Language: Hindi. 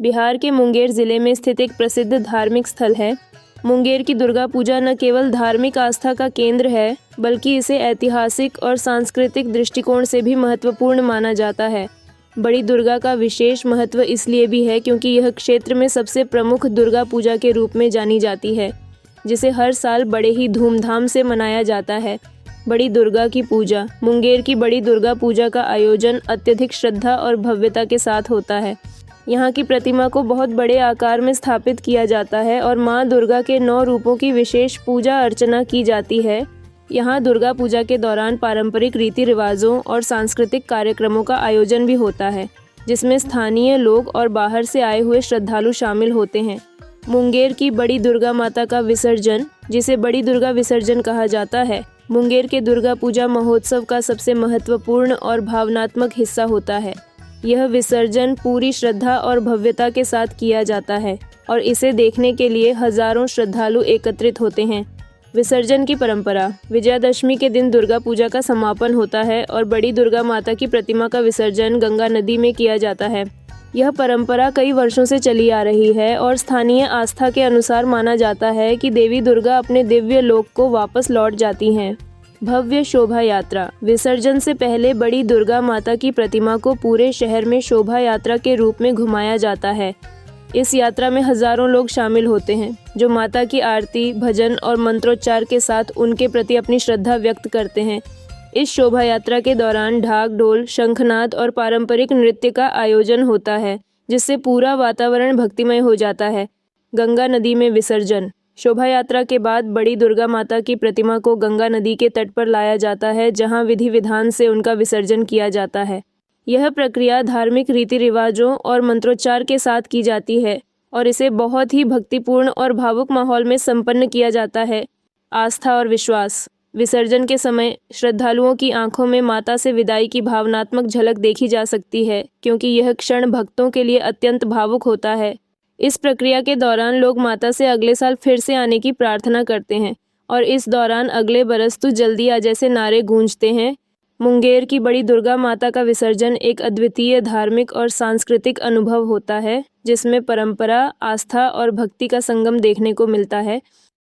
बिहार के मुंगेर ज़िले में स्थित एक प्रसिद्ध धार्मिक स्थल है। मुंगेर की दुर्गा पूजा न केवल धार्मिक आस्था का केंद्र है, बल्कि इसे ऐतिहासिक और सांस्कृतिक दृष्टिकोण से भी महत्वपूर्ण माना जाता है। बड़ी दुर्गा का विशेष महत्व इसलिए भी है क्योंकि यह क्षेत्र में सबसे प्रमुख दुर्गा पूजा के रूप में जानी जाती है, जिसे हर साल बड़े ही धूमधाम से मनाया जाता है। बड़ी दुर्गा की पूजा। मुंगेर की बड़ी दुर्गा पूजा का आयोजन अत्यधिक श्रद्धा और भव्यता के साथ होता है। यहाँ की प्रतिमा को बहुत बड़े आकार में स्थापित किया जाता है और माँ दुर्गा के 9 रूपों की विशेष पूजा अर्चना की जाती है। यहाँ दुर्गा पूजा के दौरान पारंपरिक रीति रिवाजों और सांस्कृतिक कार्यक्रमों का आयोजन भी होता है, जिसमें स्थानीय लोग और बाहर से आए हुए श्रद्धालु शामिल होते हैं। मुंगेर की बड़ी दुर्गा माता का विसर्जन, जिसे बड़ी दुर्गा विसर्जन कहा जाता है, मुंगेर के दुर्गा पूजा महोत्सव का सबसे महत्वपूर्ण और भावनात्मक हिस्सा होता है। यह विसर्जन पूरी श्रद्धा और भव्यता के साथ किया जाता है और इसे देखने के लिए हजारों श्रद्धालु एकत्रित होते हैं। विसर्जन की परंपरा। विजयादशमी के दिन दुर्गा पूजा का समापन होता है और बड़ी दुर्गा माता की प्रतिमा का विसर्जन गंगा नदी में किया जाता है। यह परंपरा कई वर्षों से चली आ रही है और स्थानीय आस्था के अनुसार माना जाता है कि देवी दुर्गा अपने दिव्य लोक को वापस लौट जाती हैं। भव्य शोभा यात्रा। विसर्जन से पहले बड़ी दुर्गा माता की प्रतिमा को पूरे शहर में शोभा यात्रा के रूप में घुमाया जाता है। इस यात्रा में हजारों लोग शामिल होते हैं, जो माता की आरती, भजन और मंत्रोच्चार के साथ उनके प्रति अपनी श्रद्धा व्यक्त करते हैं। इस शोभा यात्रा के दौरान ढाक ढोल, शंखनाद और पारंपरिक नृत्य का आयोजन होता है, जिससे पूरा वातावरण भक्तिमय हो जाता है। गंगा नदी में विसर्जन। शोभा यात्रा के बाद बड़ी दुर्गा माता की प्रतिमा को गंगा नदी के तट पर लाया जाता है, जहां विधि विधान से उनका विसर्जन किया जाता है। यह प्रक्रिया धार्मिक रीति रिवाजों और मंत्रोच्चार के साथ की जाती है और इसे बहुत ही भक्तिपूर्ण और भावुक माहौल में संपन्न किया जाता है। आस्था और विश्वास। विसर्जन के समय श्रद्धालुओं की आंखों में माता से विदाई की भावनात्मक झलक देखी जा सकती है, क्योंकि यह क्षण भक्तों के लिए अत्यंत भावुक होता है। इस प्रक्रिया के दौरान लोग माता से अगले साल फिर से आने की प्रार्थना करते हैं और इस दौरान अगले बरस तू जल्दी आ जैसे नारे गूंजते हैं। मुंगेर की बड़ी दुर्गा माता का विसर्जन एक अद्वितीय धार्मिक और सांस्कृतिक अनुभव होता है, जिसमें परंपरा, आस्था और भक्ति का संगम देखने को मिलता है।